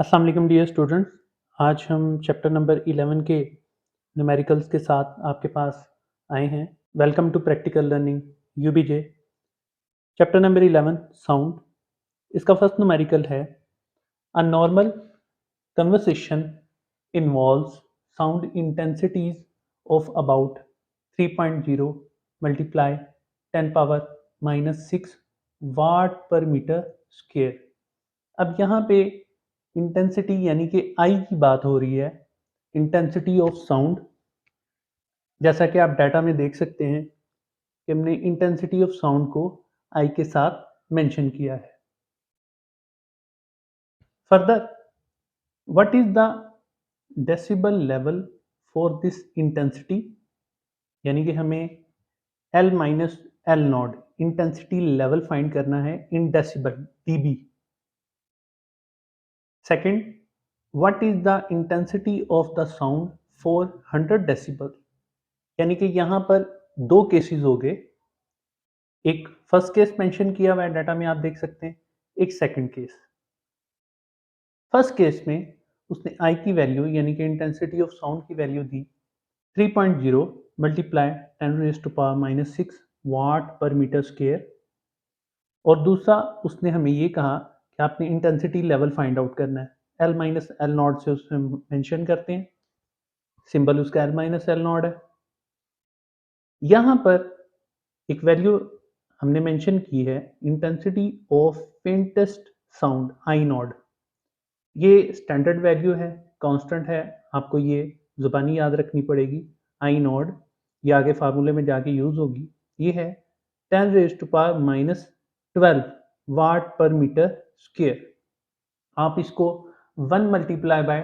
अस्सलाम वालेकुम dear students. आज हम चैप्टर नंबर 11 के न्यूमेरिकल्स के साथ आपके पास आए हैं। Welcome to practical learning UBJ. Chapter number 11 sound. इसका फर्स्ट न्यूमेरिकल है a normal conversation involves sound intensities of about 3.0 multiply 10 power -6 watt per metre square. अब यहाँ पे इंटेंसिटी यानी कि आई की बात हो रही है। इंटेंसिटी ऑफ साउंड, जैसा कि आप डाटा में देख सकते हैं कि हमने इंटेंसिटी ऑफ साउंड को आई के साथ मेंशन किया है। Further, what is the decibel level for this intensity, यानी कि हमें L minus L naught intensity level find करना है in decibel dB. Second, what is the intensity of the sound for 100 decibel, यानी कि यहाँ पर दो केसेस हो गए। एक फर्स्ट केस मेंशन किया हुआ है डाटा में, आप देख सकते हैं। एक सेकंड केस। फर्स्ट केस में उसने आई की वैल्यू यानी कि इंटेंसिटी ऑफ साउंड की वैल्यू दी 3.0 मल्टीप्लाई 10⁻⁻6 वाट पर मीटर स्क्वायर। और दूसरा उसने हमें ये कहा कि आपने इंटेंसिटी लेवल फाइंड आउट करना है। एल माइनस एल नॉट से उसमें मेंशन करते हैं, सिंबल उसका एल माइनस एल नॉट है। यहाँ पर एक वैल्यू हमने मेंशन की है, intensity of faintest sound I nought. ये स्टैंडर्ड वैल्यू है, कांस्टेंट है, आपको ये जुबानी याद रखनी पड़ेगी। आई नॉड ये आगे फार्मूले में जाके यूज होगी। ये है 10⁻⁻12 वाट पर मीटर स्क्वेयर। आप इसको 1 मल्टीप्लाई बाय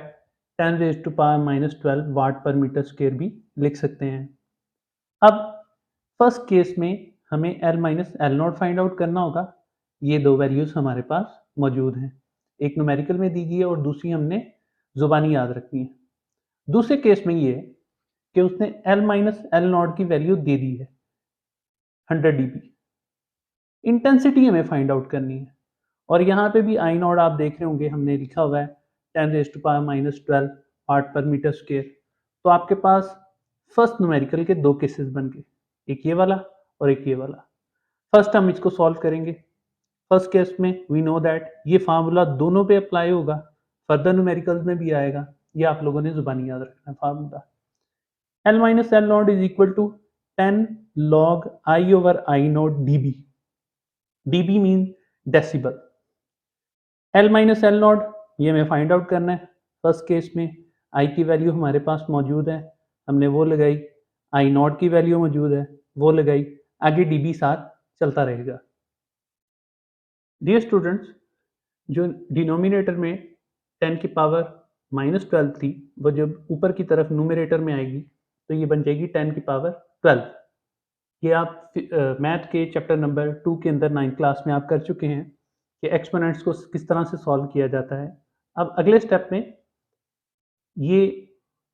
10⁻⁻12 वाट पर मीटर स्क्वेयर भी लिख सकते हैं। अब फर्स्ट केस में हमें L minus L not find out करना होगा। ये दो वैल्यूज हमारे पास मौजूद हैं, एक न्यूमेरिकल में दी गई है और दूसरी हमने जुबानी याद रखनी है। दूसरे केस में ये है कि उसने एल माइनस एल नॉट की वैल्यू दे दी है 100 dB। इंटेंसिटी हमें फाइंड आउट करनी है और यहाँ पे भी आई नॉट आप देख रहे होंगे, हमने लिखा हुआ है 10⁻⁻12 वाट पर मीटर स्क्वेयर। तो आपके पास फर्स्ट न्यूमेरिकल के दो केसेस बन गए, एक ये वाला और एक ये वाला। फर्स्ट हम इसको सॉल्व करेंगे। फर्स्ट केस में वी नो दैट ये फार्मूला दोनों पे अप्लाई होगा, फर्दर न्यूमेरिकल्स में भी आएगा। ये आप लोगों ने जुबानी याद रखना है formula. L minus L nought is equal to 10 log I over I nought dB। dB mean decibel. L minus L nought ये हमें फाइंड आउट करना है। फर्स्ट केस में आई की वैल्यू हमारे पास मौजूद है, हमने वो लगाई। आई नॉट की वैल्यू मौजूद है, वो लगाई। आगे dB साथ चलता रहेगा। डियर स्टूडेंट्स, जो डिनोमिनेटर में 10 की पावर -12 थी, वो जब ऊपर की तरफ न्यूमरेटर में आएगी तो ये बन जाएगी 10 की पावर 12। ये आप मैथ के चैप्टर नंबर 2 के अंदर 9th क्लास में आप कर चुके हैं कि एक्सपोनेंट्स को किस तरह से सॉल्व किया जाता है। अब अगले स्टेप में ये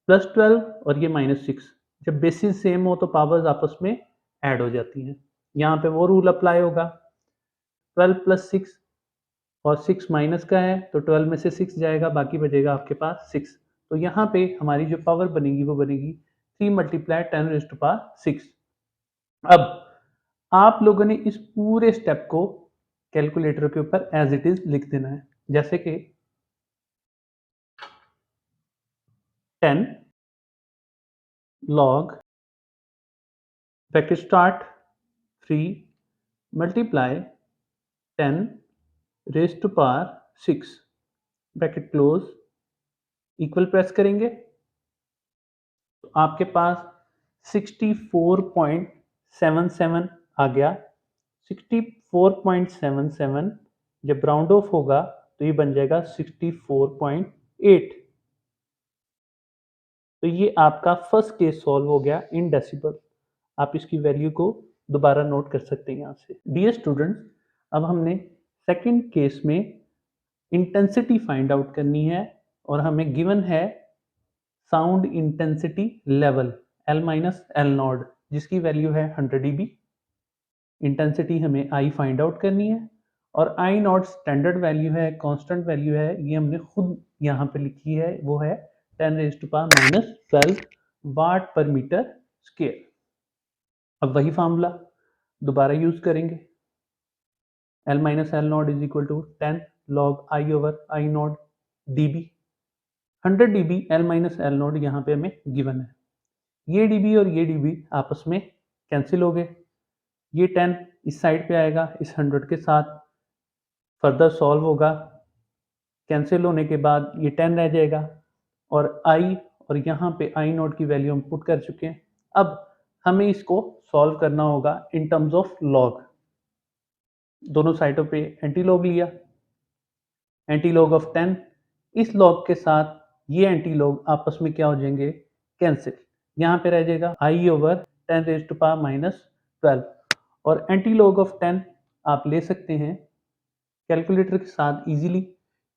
+12 और ये -6, जब बेसिस सेम हो तो पावर्स आपस में ऐड हो जाती हैं। यहाँ पे वो रूल अप्लाई होगा, 12 + 6 और 6 माइनस का है तो 12 में से 6 जाएगा, बाकी बचेगा आपके पास 6। तो यहाँ पे हमारी जो पावर बनेगी वो बनेगी 3 × 10⁻6। अब आप लोगों ने इस पूरे स्टेप को कैलकुलेटर के ऊपर एज इट इज लिख देना है, जैसे कि 10 log bracket start 3 multiply 10 raise to power 6 bracket close equal press करेंगे तो आपके पास 64.77 आ गया। 64.77 जब राउंड ऑफ होगा तो ये बन जाएगा 64.8। तो ये आपका फर्स्ट केस सॉल्व हो गया इन डेसिबल। आप इसकी वैल्यू को दोबारा नोट कर सकते हैं यहाँ से। डियर स्टूडेंट्स, अब हमने सेकंड केस में इंटेंसिटी फाइंड आउट करनी है और हमें गिवन है sound intensity level L minus L not, जिसकी वैल्यू है 100 dB। इंटेंसिटी हमें आई फाइंड आउट करनी है और आई नॉट स्टैंडर्ड वैल्यू है, कांस्टेंट वैल्यू है, ये हमने खुद यहाँ पे लिखी है, वो है 10⁻⁻12 वाट पर मीटर स्क्वायर। अब वही फार्मूला दोबारा यूज करेंगे, L minus L nought is equal to 10 log I over I nought dB। 100 dB L minus L nought यहाँ पे हमें गिवन है। ये dB और ये dB आपस में कैंसिल हो गए, ये 10 इस साइड पे आएगा इस 100 के साथ, फर्दर सॉल्व होगा, कैंसिल होने के बाद ये 10 रह जाएगा और i और यहाँ पे आई नॉट की वैल्यू हम पुट कर चुके हैं। अब हमें इसको सॉल्व करना होगा इन टर्म्स ऑफ लॉग। दोनों साइडों पे एंटी लॉग लिया, एंटी लॉग ऑफ 10, इस लॉग के साथ ये एंटी लॉग आपस में क्या हो जाएंगे, कैंसिल। यहाँ पे रह जाएगा i ओवर 10⁻⁻12 और एंटी लॉग ऑफ 10 आप ले सकते हैं कैलकुलेटर के साथ इजीली।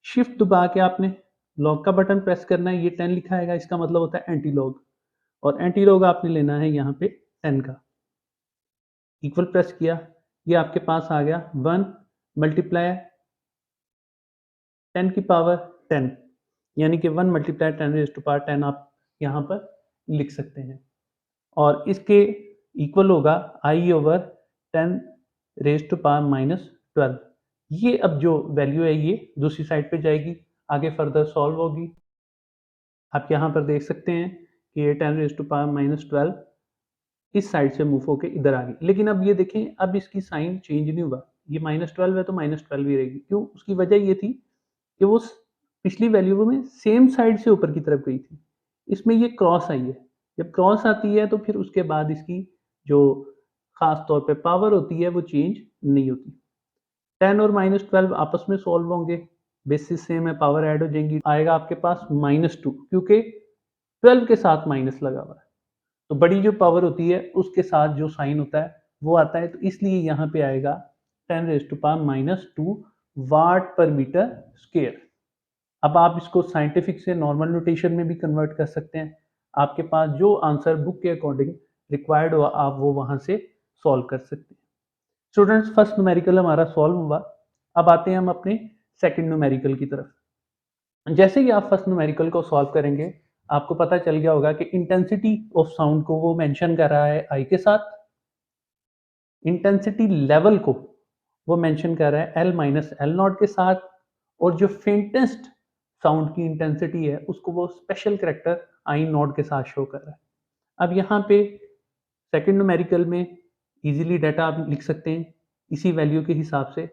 शिफ्ट दबा के आपने लॉग का बटन प्रेस करना है, ये 10 लिखा आएगा, इसका मतलब होता है एंटी लॉग, और एंटी लॉग आपने लेना है यहाँ पे 10 का। इक्वल प्रेस किया, ये आपके पास आ गया 1 मल्टीप्लाई 10 की पावर 10, यानी कि 1 मल्टीप्लाई 10⁻10 आप यहाँ पर लिख सकते हैं, और इसके इक्वल होगा i ओवर 10⁻⁻12। ये अब जो वैल्यू है ये दूसरी साइड पे जाएगी, आगे फर्दर सॉल्व होगी। आप यहाँ पर देख सकते हैं कि ये 10⁻⁻12 इस साइड से मूव होके इधर आ गई, लेकिन अब ये देखें अब इसकी साइन चेंज नहीं हुआ, ये -12 है तो -12 ही रहेगी। क्यों? उसकी वजह ये थी कि वो पिछली वैल्यू में सेम साइड से ऊपर की तरफ गई थी, इसमें ये क्रॉस आई है। जब क्रॉस आती है तो फिर उसके बाद इसकी जो खास तौर पे पावर होती है वो चेंज नहीं होती। 10 और -12 आपस में सॉल्व होंगे, बेसिस सेम है, पावर ऐड हो जाएंगी, आएगा आपके पास -2, क्योंकि 12 के साथ माइनस लगा हुआ है, तो बड़ी जो पावर होती है उसके साथ जो साइन होता है वो आता है, तो इसलिए यहाँ पे आएगा 10⁻⁻2 वाट पर मीटर स्क्वायर। अब आप इसको साइंटिफिक से नॉर्मल नोटेशन में भी कन्वर्ट कर सकते हैं, आपके पास जो आंसर बुक के अकॉर्डिंग रिक्वायर्ड हो आप वो वहां से सॉल्व कर सकते हैं। स्टूडेंट्स, फर्स्ट न्यूमेरिकल हमारा सॉल्व हुआ, अब आते हैं हम अपने सेकंड न्यूमेरिकल की तरफ। जैसे ही आप फर्स्ट न्यूमेरिकल को सॉल्व करेंगे आपको पता चल गया होगा कि इंटेंसिटी ऑफ साउंड को वो मेंशन कर रहा है आई के साथ, इंटेंसिटी लेवल को वो मेंशन कर रहा है एल माइनस एल नॉट के साथ, और जो फेंटेस्ट साउंड की इंटेंसिटी है उसको वो स्पेशल करेक्टर आई नॉट के साथ शो कर रहा है। अब यहाँ पे सेकंड न्यूमेरिकल में इजीली डाटा आप लिख सकते हैं इसी वैल्यू के हिसाब से।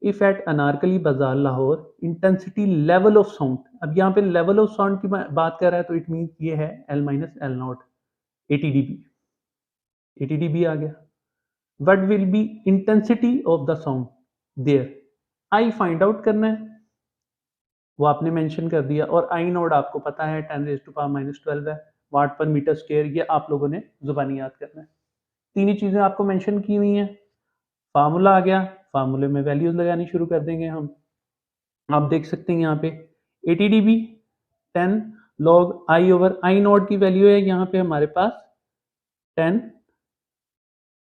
इफ एट अनारकली बाजार Lahore intensity level of sound, अब यहाँ पे लेवल ऑफ साउंड की बात कर रहा है तो इट मीन ये है L minus L nought 80 dB, 80 dB आ गया। What will be intensity of the sound there, I find out करना है, वो आपने मेंशन कर दिया, और आई नोड आपको पता है 10⁻⁻12 है वाट पर मीटर स्क्वायर, ये आप लोगों ने जुबानी याद करना है। तीन ही चीजें आपको मेंशन की हुई हैं, फार्मूला आ गया, फार्मूले में वैल्यूज लगानी शुरू कर देंगे हम। आप देख सकते हैं यहाँ पे 80 dB 10 log I over I not की वैल्यू है यहाँ पे हमारे पास 10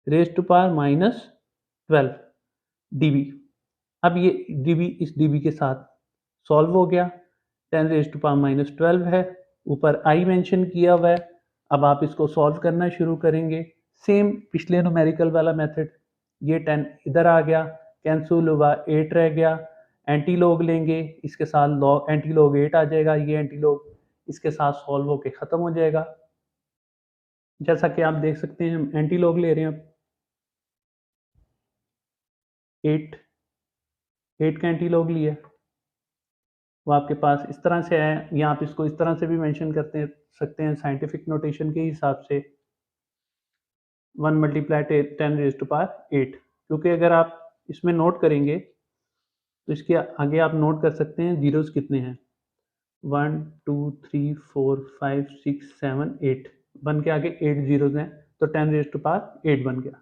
रेज टू पावर -12 dB। अब ये dB इस dB के साथ सॉल्व हो गया, 10 रेज टू पावर -12 है, ऊपर आई मेंशन किया हुआ है। अब आप इसको सॉल्व करना शुरू करेंगे सेम पिछले न्यूमेरिकल वाला मेथड, ये 10 इधर आ गया, कैंसिल हुआ, 8 रह गया, एंटी लॉग लेंगे, इसके साथ लॉग एंटी लॉग 8 आ जाएगा, ये एंटी लॉग इसके साथ सॉल्व होके खत्म हो जाएगा। जैसा कि आप देख सकते हैं हम एंटी लॉग ले रहे हैं, 8 8 का एंटी लॉग लिया, वो आपके पास इस तरह से है, या आप इसको इस तरह से भी मेंशन करते सकते हैं साइंटिफिक नोटेशन के हिसाब से 1 मल्टीप्लाई 10 रेज टू पावर 8, क्योंकि अगर आप इसमें नोट करेंगे तो इसके आगे आप नोट कर सकते हैं जीरोस कितने हैं, 1 2 3 4 5 6 7 8, 1 के आगे 8 जीरोस हैं, तो 10 रेज टू पावर 8 बन गया।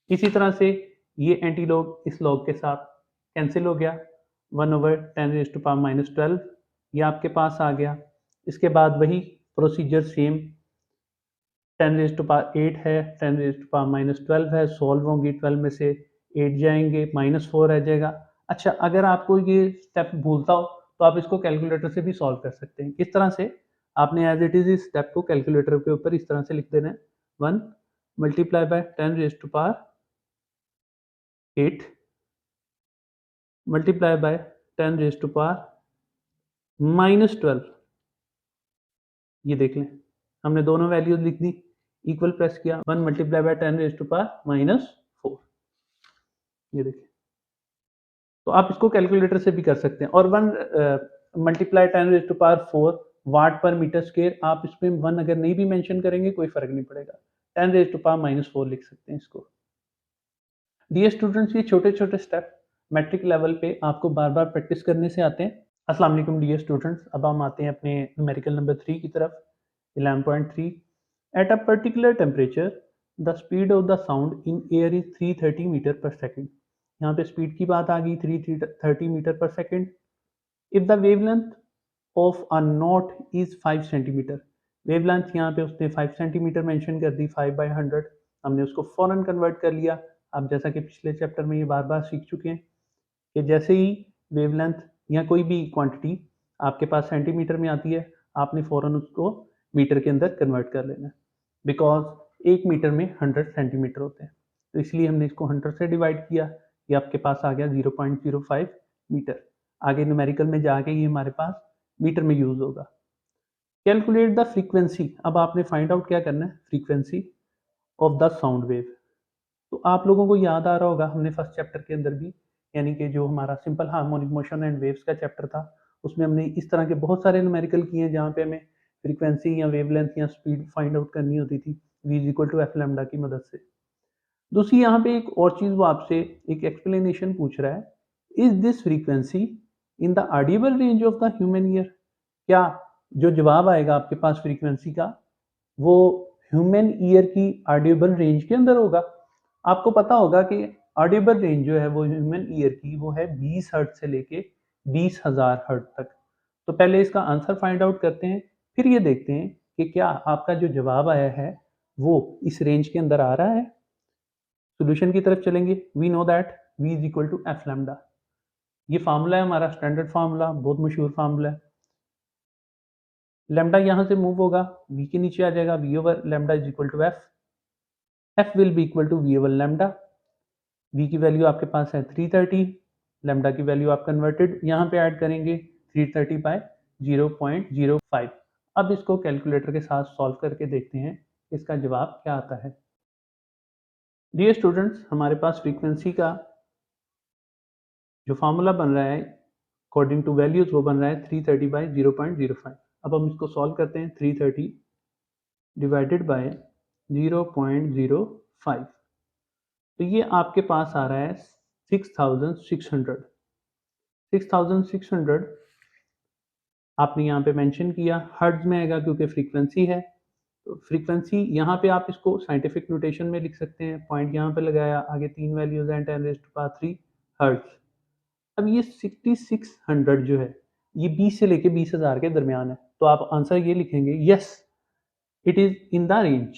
इसी तरह से ये एंटी लॉग इस लॉग के साथ कैंसिल हो गया, 1 ओवर 10 रेज टू पावर -12 ये आपके पास आ गया। इसके बाद वही procedure same, 10 raise to power 8 है, 10 रेज टू पावर -12 है, सॉल्व होंगी 12 में से, 8 जाएँगे, -4 रह जाएगा। अच्छा, अगर आपको ये स्टेप भूलता हो, तो आप इसको कैलकुलेटर से भी सॉल्व कर सकते हैं। किस तरह से? आपने एज़ इट इज़ इस स्टेप को कैलकुलेटर के ऊपर इस तरह से लिख देना है, 1 multiply by 10 raised to power 8 multiply by 10 raised to power -12। ये देख लें, हमने दोनों वैल्यूज़ लिख दी, इक्वल प्रेस किया, 1 multiply by 10 raised to power -4। ये देखिए। तो आप इसको कैलकुलेटर से भी कर सकते हैं और 1 multiply 10 raise to power 4 watt per metre square, आप इसमें 1 अगर नहीं भी मेंशन करेंगे कोई फ़र्क नहीं पड़ेगा। 10 रेज़ टू पावर -4 लिख सकते हैं इसको। डियर स्टूडेंट्स, ये छोटे-छोटे स्टेप मैट्रिक लेवल पे आपको बार-बार प्रैक्टिस करने से आते हैं। अस्सलाम वालेकुम डियर स्टूडेंट्स, अब हम आते हैं अपने न्यूमेरिकल नंबर 3 की तरफ। 11.3 at a particular temperature the speed of the sound in air is 330 metre per second. यहाँ पे स्पीड की बात आ गई, 330 metre per second. If the wavelength of a note is 5 centimetre, wavelength यहाँ पे उसने 5 सेंटीमीटर मेंशन कर दी, 5 बाई 100। हमने उसको फौरन कन्वर्ट कर लिया। आप जैसा कि पिछले चैप्टर में ये बार बार सीख चुके हैं कि जैसे ही वेवलेंथ या कोई भी क्वांटिटी आपके पास सेंटीमीटर में आती है, आपने फ़ौरन उसको मीटर के अंदर कन्वर्ट कर लेना है, बिकॉज़ 1 मीटर में 100 सेंटीमीटर होते हैं। तो इसलिए हमने इसको 100 से डिवाइड किया, ये आपके पास आ गया 0.05 मीटर। आगे न्यूमेरिकल में जाके ये हमारे पास मीटर में यूज़ होगा। कैलकुलेट द फ्रीक्वेंसी, अब आपने फाइंड आउट क्या करना है, frequency of the sound wave. तो आप लोगों को याद आ रहा होगा, हमने फर्स्ट चैप्टर के अंदर भी, यानी कि जो हमारा simple harmonic motion and waves का चैप्टर था, उसमें हमने इस तरह के बहुत सारे न्यूमेरिकल किए हैं जहाँ पे हमें फ्रीक्वेंसी या वेवलेंथ या स्पीड फाइंड आउट करनी होती थी v is equal to F lambda की मदद से। दूसरी यहाँ पे एक और चीज़ वो आपसे एक एक्सप्लेनेशन पूछ रहा है, is this frequency in the Audible range of the human ear. क्या जो जवाब आएगा आपके पास फ्रीक्वेंसी का, वो ह्यूमन ईयर की ऑडिबल रेंज के अंदर होगा। आपको पता होगा कि ऑडिबल रेंज जो है वो ह्यूमन ईयर की वो है 20 हर्ट्ज से लेके 20,000 हर्ट्ज तक। तो पहले इसका आंसर फाइंड आउट करते हैं, फिर ये देखते हैं कि क्या आपका जो जवाब आया है वो इस रेंज के अंदर आ रहा है। सॉल्यूशन की तरफ चलेंगे। We know that v is equal to F lambda, ये फार्मूला है हमारा स्टैंडर्ड फार्मूला, बहुत मशहूर फार्मूला है। लैम्डा यहाँ से मूव होगा, v के नीचे आ जाएगा, v over lambda is equal to F. F will be equal to v over lambda. v की वैल्यू आपके पास है 330, लैम्डा की वैल्यू आप कन्वर्टेड यहाँ पे ऐड करेंगे 330 बाय 0.05। अब इसको कैलकुलेटर के साथ सॉल्व करके देखते हैं इसका जवाब क्या आता है। डियर स्टूडेंट्स, हमारे पास फ्रीक्वेंसी का जो फार्मूला बन रहा है अकॉर्डिंग टू वैल्यूज वो बन रहा है 330 बाई 0.05। अब हम इसको सॉल्व करते हैं, 330 डिवाइडेड बाय 0.05, तो ये आपके पास आ रहा है 6600। 6600 आपने यहाँ पे मेंशन किया, हर्ट्ज में आएगा क्योंकि फ्रीक्वेंसी है। तो फ्रीक्वेंसी यहाँ पे आप इसको साइंटिफिक नोटेशन में लिख सकते हैं, पॉइंट यहाँ पे लगाया, आगे 3 वैल्यूज हैं, 10 रेज़ टू पावर 3 हर्ट्ज। अब ये 6600 जो है ये 20 से लेके 20,000 के दरमियान है, तो आप आंसर ये लिखेंगे, yes it is in the range.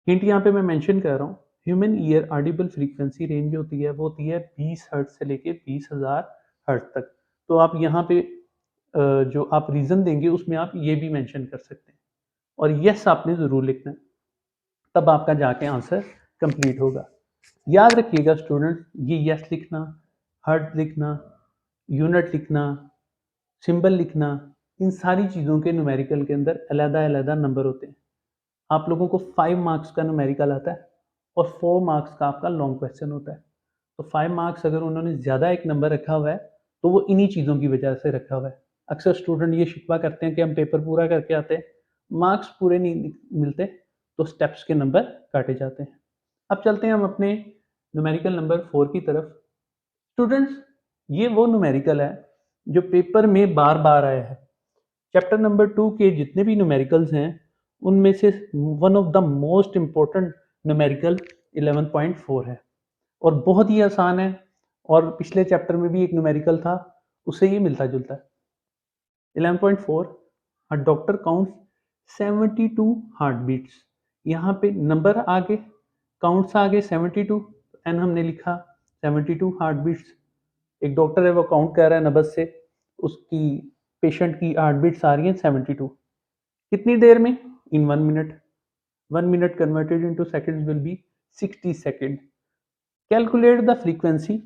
Hint यहाँ पे मैं मेंशन कर रहा हूँ, human ear Audible frequency range जो होती है वो होती है 20 हर्ट्ज से लेके 20,000 हर्ट्ज तक। तो आप यहाँ पे जो आप रीज़न देंगे उसमें आप ये भी मेंशन कर सकते हैं और यस आपने ज़रूर लिखना है, तब आपका जाके आंसर कंप्लीट होगा। याद रखिएगा स्टूडेंट, ये यस लिखना, हर्ट्ज लिखना, यूनिट लिखना, सिंबल लिखना, इन सारी चीज़ों के न्यूमेरिकल के अंदर अलग-अलग नंबर होते हैं। आप लोगों को 5 मार्क्स का न्यूमेरिकल आता है और 4 मार्क्स का आपका लॉन्ग क्वेश्चन होता है। तो 5 मार्क्स अगर उन्होंने ज़्यादा एक नंबर रखा हुआ है, तो वो इन्हीं चीज़ों की वजह से रखा हुआ है। अक्सर स्टूडेंट ये शिकवा करते हैं कि हम पेपर पूरा करके आते हैं, मार्क्स पूरे नहीं मिलते, तो स्टेप्स के नंबर काटे जाते हैं। अब चलते हैं हम अपने न्यूमेरिकल नंबर 4 की तरफ। स्टूडेंट्स, ये वो न्यूमेरिकल है जो पेपर में बार-बार आया है। चैप्टर नंबर 2 के जितने भी न्यूमेरिकल्स हैं, उनमें से one of the most important numerical 11.4 है और बहुत ही आसान है, और पिछले चैप्टर में भी एक न्यूमेरिकल था, उससे ये मिलता-जुलता है। 11.4, a doctor counts 72 heart beats. यहाँ पे नंबर आगे, काउंट्स आगे 72, एन हमने लिखा 72 हार्ट बीट्स। एक डॉक्टर है वो काउंट कर रहा है नब्ज से, उसकी पेशेंट की हार्ट बीट्स आ रही हैं 72। कितनी देर में? In 1 minute. 1 minute converted into seconds will be 60 second. Calculate the frequency.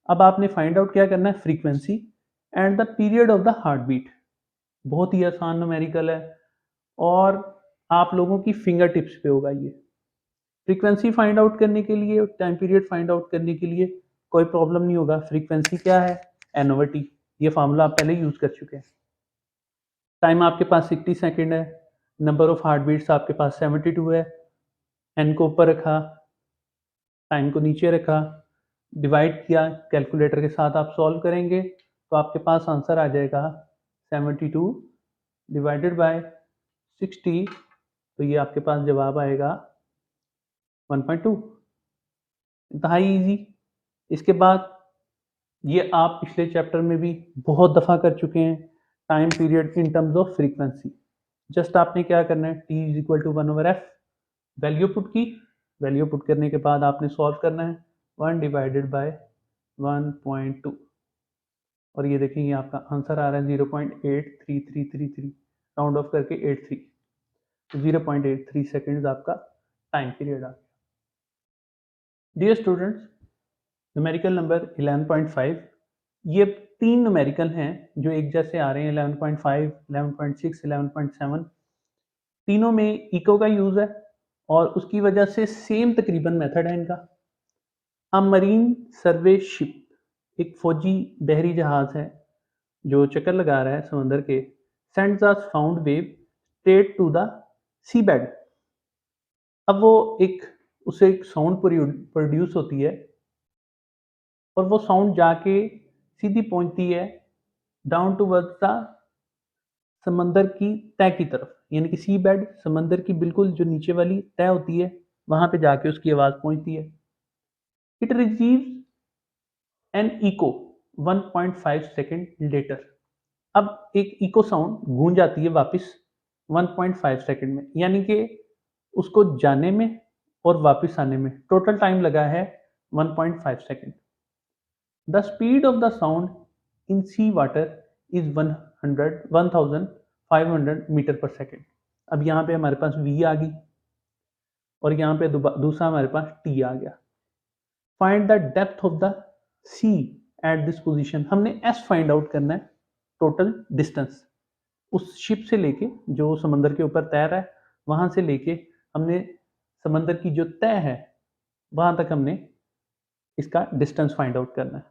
अब आपने फाइंड आउट क्या करना है? Frequency and the period of the heart beat. बहुत ही आसान न्यूमेरिकल है और आप लोगों की फिंगर टिप्स पे होगा ये। फ्रीक्वेंसी फाइंड आउट करने के लिए, टाइम पीरियड फाइंड आउट करने के लिए कोई प्रॉब्लम नहीं होगा। फ्रीक्वेंसी क्या है? N over T. ये फार्मूला आप पहले यूज कर चुके हैं। टाइम आपके पास 60 सेकंड है, नंबर ऑफ हार्ट बीट्स आपके पास 72 है। एन को ऊपर रखा, टाइम को नीचे रखा, डिवाइड किया, कैलकुलेटर के साथ आप सॉल्व करेंगे तो आपके पास आंसर आ जाएगा 72 डिवाइडेड बाय 60, तो ये आपके पास जवाब आएगा 1.2। इंतहा ईजी। इसके बाद ये आप पिछले चैप्टर में भी बहुत दफ़ा कर चुके हैं, time period in terms of frequency. Just आपने क्या करना है, T is equal to 1/f, value put की, वैल्यू पुट करने के बाद आपने सॉल्व करना है 1 डिवाइडेड बाय 1.2, और ये देखें ये आपका आंसर आ रहा है 0.83333, राउंड ऑफ करके 83, 0.83 सेकेंड्स आपका टाइम पीरियड आ गया। डियर स्टूडेंट्स, न्यूमेरिकल नंबर 11.5, ये 3 न्यूमेरिकल हैं जो एक जैसे आ रहे हैं, 11.5, 11.6, 11.7। तीनों में इको का यूज़ है और उसकी वजह से सेम तकरीबन मेथड है इनका। अ मरीन सर्वे शिप, एक फौजी बहरी जहाज है जो चक्कर लगा रहा है समंदर के, sends a sound wave straight to the sea bed. अब वो एक, उससे एक साउंड प्रोड्यूस होती है और वो साउंड जाके सीधी पहुंचती है डाउन टूवर्ड्स द समंदर की तह की तरफ, यानी कि सी बेड, समंदर की बिल्कुल जो नीचे वाली तह होती है वहां पे जाके उसकी आवाज पहुंचती है। It receives an echo 1.5 second later. अब एक इको साउंड गूंज आती है वापस 1.5 सेकेंड में, यानी कि उसको जाने में और वापस आने में टोटल टाइम लगा है 1.5 second. The speed of the sound in sea water is 1500 metre per second. अब यहाँ पे हमारे पास v आ गई और यहाँ पे दूसरा हमारे पास t आ गया। Find the depth of the sea at this position. हमने s फाइंड आउट करना है, टोटल डिस्टेंस उस शिप से लेके जो समंदर के ऊपर तैर रहा है वहां से लेके हमने समंदर की जो तय है वहां तक हमने इसका डिस्टेंस फाइंड आउट करना है।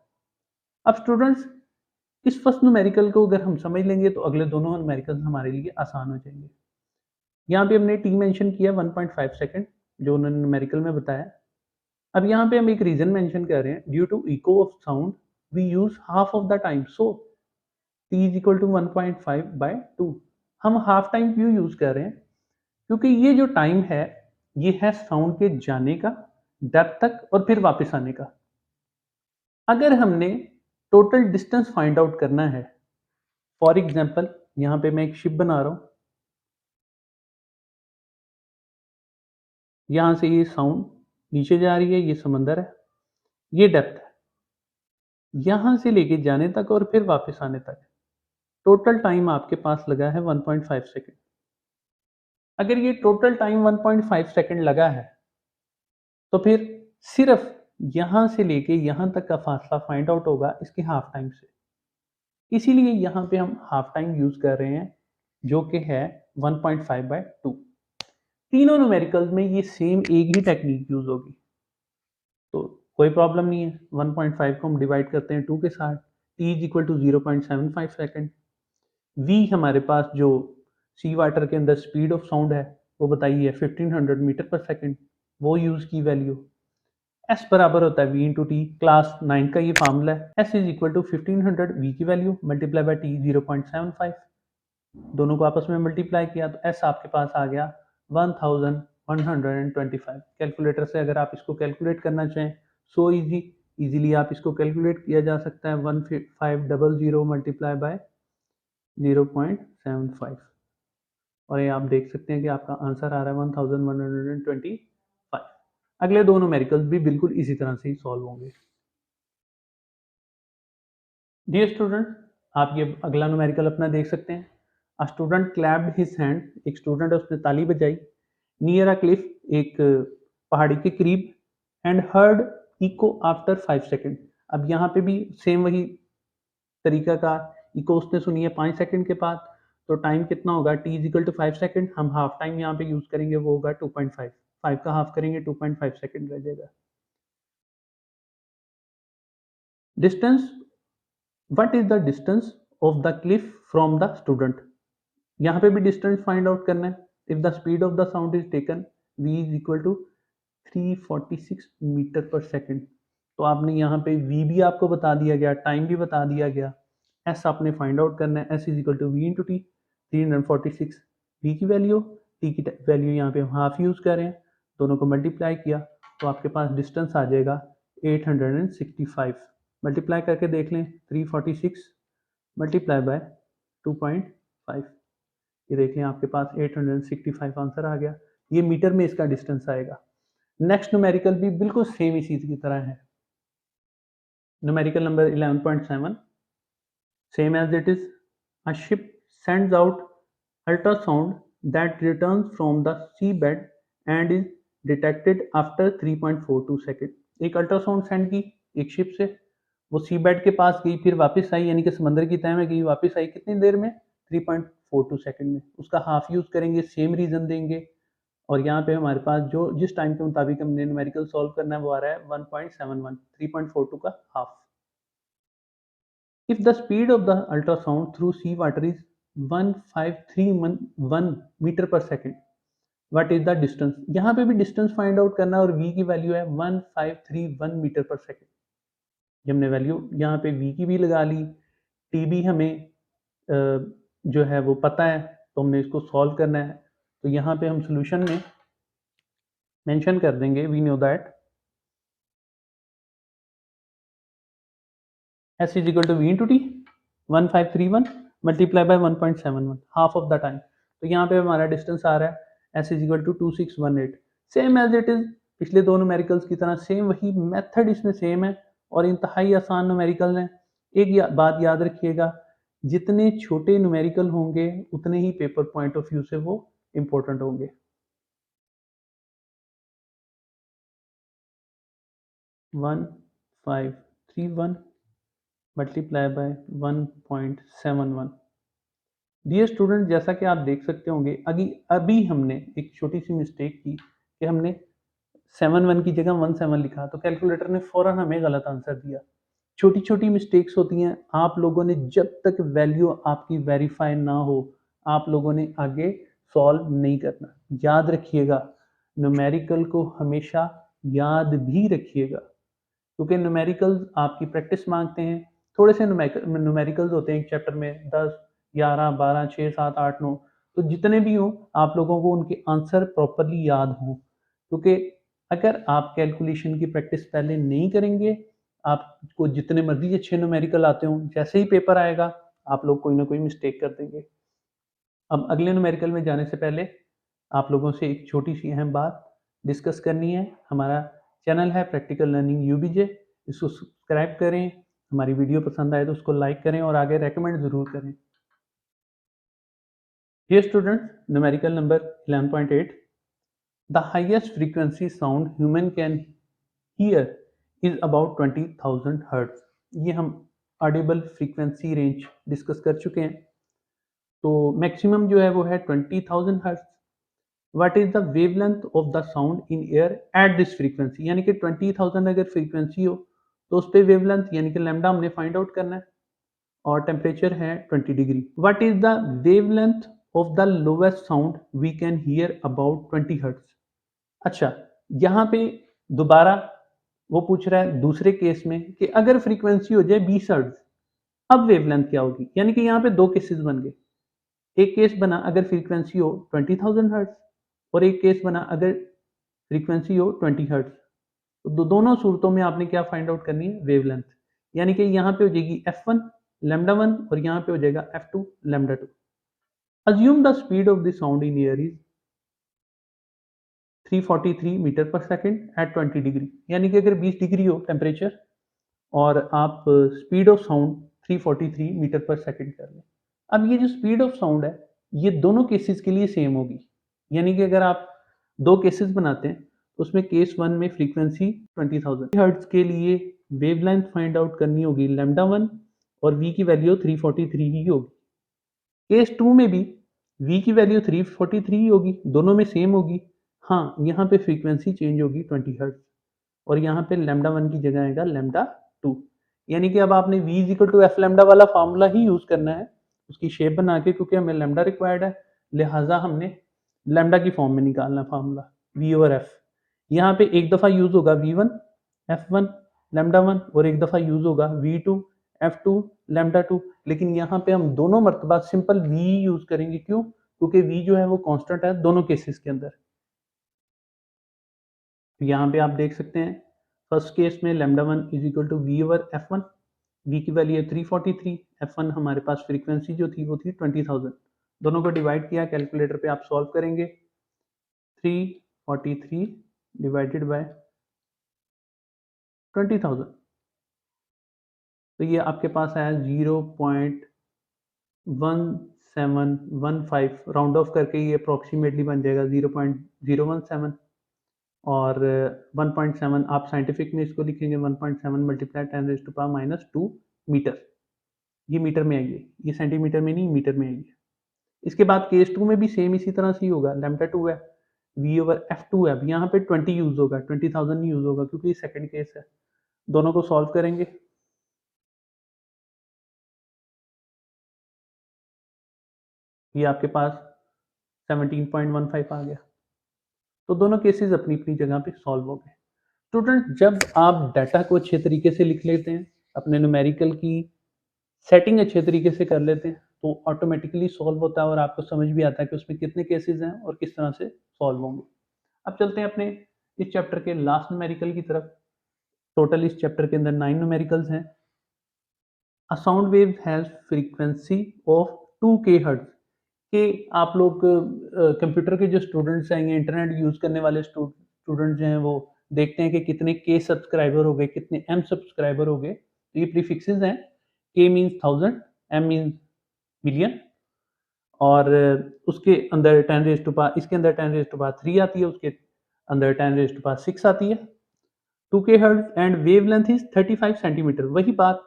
अब स्टूडेंट्स, इस फर्स्ट न्यूमेरिकल को अगर हम समझ लेंगे तो अगले दोनों न्यूमेरिकल हमारे लिए आसान हो जाएंगे। यहाँ पे हमने टी मेंशन किया 1.5 सेकेंड जो उन्होंने न्यूमेरिकल में बताया। अब यहाँ पे हम एक रीजन मेंशन कर रहे हैं, due to echo of sound we use half of the time, so T is equal to 1.5/2। हम हाफ टाइम क्यों यूज कर रहे हैं? क्योंकि ये जो टाइम है ये है साउंड के जाने का, डेप्थ तक और फिर वापस आने का। अगर हमने टोटल डिस्टेंस फाइंड आउट करना है, फॉर एग्जाम्पल यहाँ पे मैं एक शिप बना रहा हूँ, यहाँ से ये साउंड नीचे जा रही है, ये समंदर है, ये डेप्थ है, यहाँ से लेके जाने तक और फिर वापस आने तक टोटल टाइम आपके पास लगा है 1.5 सेकेंड। अगर ये टोटल टाइम 1.5 सेकेंड लगा है तो फिर सिर्फ यहाँ से लेके यहाँ तक का फासला फाइंड आउट होगा इसके हाफ टाइम से। इसीलिए यहाँ पे हम हाफ टाइम यूज कर रहे हैं जो कि है 1.5/2। तीनों न्यूमेरिकल्स में ये सेम एक ही टेक्निक यूज होगी, तो कोई प्रॉब्लम नहीं है। 1.5 को हम डिवाइड करते हैं 2 के साथ, t is equal to 0.75 second. v हमारे पास जो सी वाटर के अंदर स्पीड ऑफ साउंड है वो बताइए 1500 मीटर पर सेकेंड, वो यूज की वैल्यू। s बराबर होता है v इंटू टी, क्लास 9 का ये फार्मूला है। s is equal to 1500 v की वैल्यू मल्टीप्लाई बाई t 0.75, दोनों को आपस में मल्टीप्लाई किया तो s आपके पास आ गया 1125। कैलकुलेटर से अगर आप इसको कैलकुलेट करना चाहें, सो इजीली आप इसको कैलकुलेट किया जा सकता है, 1500 मल्टीप्लाई बाय 0.75, और ये आप देख सकते हैं कि आपका आंसर आ रहा है 1125। अगले दो न्यूमेरिकल्स भी बिल्कुल इसी तरह से ही सॉल्व होंगे। डियर स्टूडेंट, आप ये अगला न्यूमेरिकल अपना देख सकते हैं। A student clapped his hand, एक स्टूडेंट है उसने ताली बजाई। नियर अ क्लिफ, एक पहाड़ी के करीब। And heard echo after 5 second. अब यहाँ पे भी सेम वही तरीका का, इको उसने सुनी है 5 सेकेंड के बाद। तो टाइम कितना होगा, T is equal to 5 second. हम हाफ टाइम यहाँ पे यूज करेंगे, वो होगा 2.5। 5 का हाफ करेंगे 2.5 सेकेंड रह जाएगा। Distance, what is the distance of the cliff from the student. यहाँ पे भी डिस्टेंस फाइंड आउट करना है। If the speed of the sound is taken, v is equal to 346 metre per second. तो आपने यहाँ पे v भी आपको बता दिया गया, टाइम भी बता दिया गया। s आपने फाइंड आउट करना है, s is equal to V into T. 346 v की वैल्यू, t की वैल्यू यहाँ पे हम हाफ यूज कर रहे हैं, दोनों को मल्टीप्लाई किया तो आपके पास डिस्टेंस आ जाएगा 865। मल्टीप्लाई करके देख लें, 346 मल्टीप्लाई बाय 2.5, ये देख लें आपके पास 865 आंसर आ गया। ये मीटर में इसका डिस्टेंस आएगा। नेक्स्ट न्यूमेरिकल भी बिल्कुल सेम इसी की तरह है। Numerical number 11.7, same as it is. A ship sends out ultrasound that returns from the sea bed and is detected after 3.42 second. एक अल्ट्रासाउंड सेंड की एक शिप से, वो सी बेड के पास गई, फिर वापस आई, यानी कि समंदर की तह में गई, वापस आई कितनी देर में, 3.42 सेकेंड में। उसका हाफ यूज करेंगे, सेम रीजन देंगे। और यहाँ पे हमारे पास जो जिस टाइम के मुताबिक हमने न्यूमेरिकल सॉल्व करना है वो आ रहा है 1.71, 3.42 का half. If the speed of the ultrasound through sea water is 1531 metre per second, what is the distance. यहाँ पे भी डिस्टेंस फाइंड आउट करना है और v की वैल्यू है 1531 मीटर पर सेकेंड। हमने वैल्यू यहाँ पे v की भी लगा ली, t भी हमें जो है वो पता है, तो हमने इसको सॉल्व करना है। तो यहाँ पे हम सोल्यूशन में मेंशन कर देंगे, we know that s is equal to v into t, 1531 multiply by 1.71, half of the time. तो यहाँ पे हमारा डिस्टेंस आ रहा है s is equal to 2618। Same as it is, पिछले दो न्यूमेरिकल्स की तरह सेम वही मेथड इसमें सेम है और इंतहाई आसान न्यूमेरिकल हैं। एक बात याद रखिएगा, जितने छोटे न्यूमेरिकल होंगे उतने ही पेपर पॉइंट ऑफ व्यू से वो इंपॉर्टेंट होंगे। 1531 मल्टीप्लाई बाय 1.71। डियर स्टूडेंट, जैसा कि आप देख सकते होंगे, अभी अभी हमने एक छोटी सी मिस्टेक की कि हमने 71 की जगह 17 लिखा, तो कैलकुलेटर ने फौरन हमें गलत आंसर दिया। छोटी छोटी मिस्टेक्स होती हैं, आप लोगों ने जब तक वैल्यू आपकी वेरीफाई ना हो, आप लोगों ने आगे सॉल्व नहीं करना। याद रखिएगा, न्यूमेरिकल को हमेशा याद भी रखिएगा, क्योंकि न्यूमेरिकल्स आपकी प्रैक्टिस मांगते हैं। थोड़े से न्यूमेरिकल्स होते हैं एक चैप्टर में, 10, 11, 12, 6, 7, 8, 9, तो जितने भी हों आप लोगों को उनके आंसर प्रॉपरली याद हों। क्योंकि अगर आप कैलकुलेशन की प्रैक्टिस पहले नहीं करेंगे, आपको जितने मर्जी अच्छे न्यूमेरिकल आते हों, जैसे ही पेपर आएगा आप लोग कोई ना कोई मिस्टेक कर देंगे। अब अगले न्यूमेरिकल में जाने से पहले आप लोगों से एक छोटी सी अहम बात डिस्कस करनी है। हमारा चैनल है प्रैक्टिकल लर्निंग यूबीजे, इसको सब्सक्राइब करें। हमारी वीडियो पसंद आए तो उसको लाइक करें और आगे रेकमेंड ज़रूर करें। Dear students, numerical number 11.8, the highest frequency sound human can hear is about 20,000 hertz. ये हम ऑडिबल फ्रीक्वेंसी रेंज डिस्कस कर चुके हैं। तो मैक्सिमम जो है वो है 20,000 hertz. What is the wavelength of the sound in air at this frequency, यानी कि 20,000 अगर फ्रीक्वेंसी हो तो उस पर वेवलेंथ यानी कि लैम्डा हमने फाइंड आउट करना है, और टेम्परेचर है 20 degree. What is the wavelength of the lowest sound we can hear about 20 hertz. अच्छा, यहाँ पे दोबारा वो पूछ रहा है दूसरे केस में कि अगर फ्रीक्वेंसी हो जाए 20 हर्ट्ज, अब वेवलेंथ क्या होगी। यानी कि यहाँ पे दो केसेस बन गए। एक केस बना अगर फ्रीक्वेंसी हो 20,000 हर्ट्ज, और एक केस बना अगर फ्रीक्वेंसी हो 20 हर्ट्ज। तो दोनों सूरतों में आपने क्या फाइंड आउट करनी है, वेवलेंथ। यानी कि यहाँ पे हो जाएगी f1 लैम्डा 1 और यहाँ पे हो जाएगा f2 lambda 2। Assume the speed of the sound in air is 343 metre per second at 20 degree, यानी कि अगर 20 डिग्री हो टेम्परेचर और आप speed of sound 343 metre per second कर लें। अब ये जो स्पीड ऑफ साउंड है, ये दोनों केसेस के लिए सेम होगी, यानी कि अगर आप दो केसेस बनाते हैं तो उसमें केस 1 में फ्रीक्वेंसी 20,000 हर्ट्ज के लिए वेवलेंथ फाइंड आउट करनी होगी लैम्डा 1 और v की वैल्यू 343 ही होगी। केस 2 में भी v की वैल्यू 343 ही होगी, दोनों में सेम होगी। हाँ, यहाँ पे फ्रीक्वेंसी चेंज होगी 20 हर्ट्ज और यहाँ पे लैम्डा 1 की जगह आएगा लैम्डा 2, यानी कि अब आपने v is equal to F lambda वाला फार्मूला ही यूज करना है उसकी शेप बना के, क्योंकि हमें लैम्डा रिक्वायर्ड है, लिहाजा हमने लैम्डा की फॉर्म में निकालना फार्मूला v ओवर f। यहाँ पे एक दफ़ा यूज होगा v1 f1 लैम्डा 1 और एक दफ़ा यूज होगा v2 f2 लैम्डा 2, लेकिन यहाँ पे हम दोनों मरतबा सिंपल v यूज करेंगे। क्यों? क्योंकि v जो है वो कांस्टेंट है दोनों केसेस के अंदर। तो यहाँ पे आप देख सकते हैं फर्स्ट केस में lambda 1 is equal to v over f1, v की वैल्यू है 343, f1 हमारे पास फ्रीक्वेंसी जो थी वो थी 20,000। दोनों को डिवाइड किया, कैलकुलेटर पे आप सॉल्व करेंगे, 343 डिवाइडेड बाय 20,000, तो ये आपके पास आया 0.1715, राउंड ऑफ करके ये अप्रोक्सीमेटली बन जाएगा 0.017 और 1.7 आप साइंटिफिक में इसको लिखेंगे 1.7 मल्टीप्लाई 10⁻⁻² मीटर। ये मीटर में आइए, ये सेंटीमीटर में नहीं मीटर में आइए। इसके बाद केस 2 में भी सेम इसी तरह से ही होगा, लैम्डा 2 है, v ओवर f2 है, अब यहाँ पे 20 यूज होगा, 20,000 नहीं यूज होगा क्योंकि ये सेकंड केस है। दोनों को सॉल्व करेंगे, ये आपके पास 17.15 आ गया। तो दोनों केसेस अपनी अपनी जगह पे सॉल्व हो गए। स्टूडेंट, जब आप डाटा को अच्छे तरीके से लिख लेते हैं, अपने न्यूमेरिकल की सेटिंग अच्छे तरीके से कर लेते हैं, तो ऑटोमेटिकली सॉल्व होता है और आपको समझ भी आता है कि उसमें कितने केसेस हैं और किस तरह से सॉल्व होंगे। अब चलते हैं अपने इस चैप्टर के लास्ट न्यूमेरिकल की तरफ। टोटल इस चैप्टर के अंदर 9 न्यूमेरिकल्स हैं। अ sound wave has frequency of 2k hertz. कि आप लोग कंप्यूटर के जो स्टूडेंट्स हैं या इंटरनेट यूज़ करने वाले स्टूडेंट्स जो हैं वो देखते हैं कि कितने के सब्सक्राइबर हो गए, कितने एम सब्सक्राइबर हो गए। तो ये प्रीफिक्सेस हैं, के मीन्स 1000, एम मीन्स मिलियन और उसके अंदर 10 रेज़ टू पावर, इसके अंदर 10 रेज़ टू पावर 3 आती है, उसके अंदर 10 रेज़ टू पावर 6 आती है। 2k hertz and wavelength is 35 centimetre. वही बात,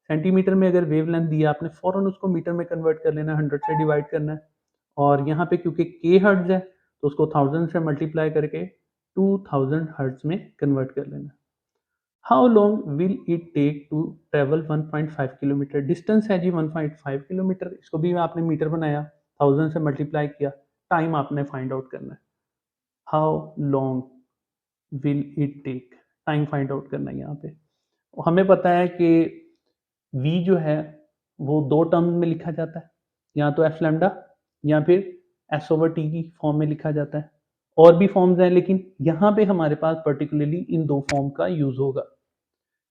सेंटीमीटर में अगर वेवलेंथ दिया आपने फ़ौरन उसको मीटर में कन्वर्ट कर लेना है, 100 से डिवाइड करना है और यहाँ पे क्योंकि के हर्ट्ज है तो उसको 1000 से मल्टीप्लाई करके 2000 हर्ट्ज में कन्वर्ट कर लेना। How long will it take to travel 1.5 kilometre. Distance है जी 1.5 किलोमीटर, इसको भी आपने मीटर बनाया, 1000 से मल्टीप्लाई किया, टाइम आपने फाइंड आउट करना है। How long will it take, time find out करना है यहाँ पे। हमें पता है कि v जो है वो दो टर्म में लिखा जाता है, या तो एफ लैम्डा या फिर एस ओवर टी की फॉर्म में लिखा जाता है। और भी फॉर्म्स हैं लेकिन यहाँ पे हमारे पास पर्टिकुलरली इन दो फॉर्म का यूज होगा।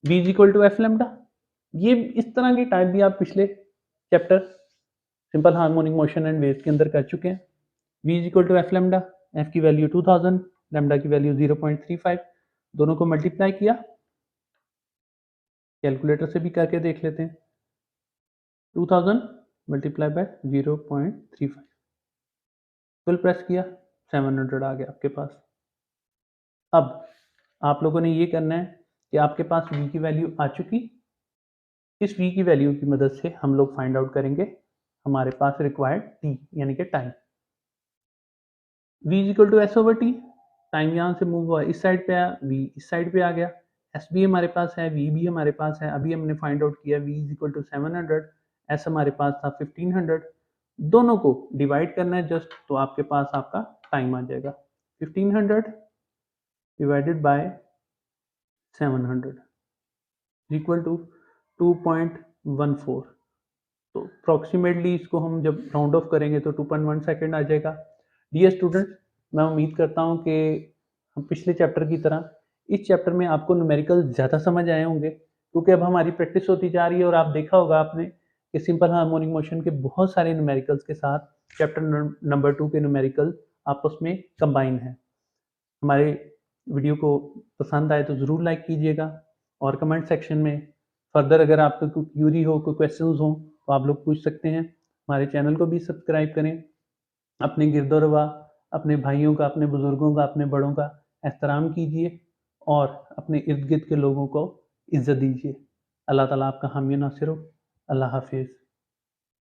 v is equal to F lambda, ये इस तरह की टाइप भी आप पिछले chapter simple harmonic motion and waves के अंदर कर चुके हैं। v is equal to F lambda, f की वैल्यू 2000, लैम्डा की वैल्यू 0.35, दोनों को मल्टीप्लाई किया, कैलकुलेटर से भी करके देख लेते हैं, 2000 मल्टीप्लाई बाय 0.35, फुल प्रेस किया, 700 आ गया आपके पास। अब आप लोगों ने ये करना है कि आपके पास v की वैल्यू आ चुकी, इस v की वैल्यू की मदद से हम लोग फाइंड आउट करेंगे हमारे पास रिक्वायर्ड t यानी कि time. v is equal to s over t, time यहाँ से मूव हुआ इस साइड पे आया, v इस साइड पे आ गया, s भी हमारे पास है, v भी हमारे पास है, अभी हमने फाइंड आउट किया v is equal to 700, s हमारे पास था 1500, दोनों को डिवाइड करना है जस्ट, तो आपके पास आपका टाइम आ जाएगा 1500 डिवाइडेड बाय 700 इक्वल टू 2.14। तो अप्रॉक्सीमेटली इसको हम जब राउंड ऑफ करेंगे तो 2.1 सेकेंड आ जाएगा। डियर स्टूडेंट्स, मैं उम्मीद करता हूँ कि हम पिछले चैप्टर की तरह इस चैप्टर में आपको न्यूमेरिकल ज़्यादा समझ आए होंगे, क्योंकि अब हमारी प्रैक्टिस होती जा रही है और आप देखा होगा आपने कि सिंपल हार्मोनिक मोशन के बहुत सारे न्यूमेरिकल्स के साथ चैप्टर नंबर 2 के न्यूमेरिकल आपस में कंबाइन है। हमारे वीडियो को पसंद आए तो ज़रूर लाइक कीजिएगा और कमेंट सेक्शन में फ़र्दर अगर आपको कोई क्यूरी हो, कोई क्वेश्चंस हों, तो आप लोग पूछ सकते हैं। हमारे चैनल को भी सब्सक्राइब करें। अपने गिरदोरबा, अपने भाइयों का, अपने बुज़ुर्गों का, अपने बड़ों का एहतराम कीजिए और अपने इर्द-गिर्द के लोगों को इज़्ज़त दीजिए। अल्लाह ताला आपका हामी नासिर हो। अल्लाह हाफ़िज़।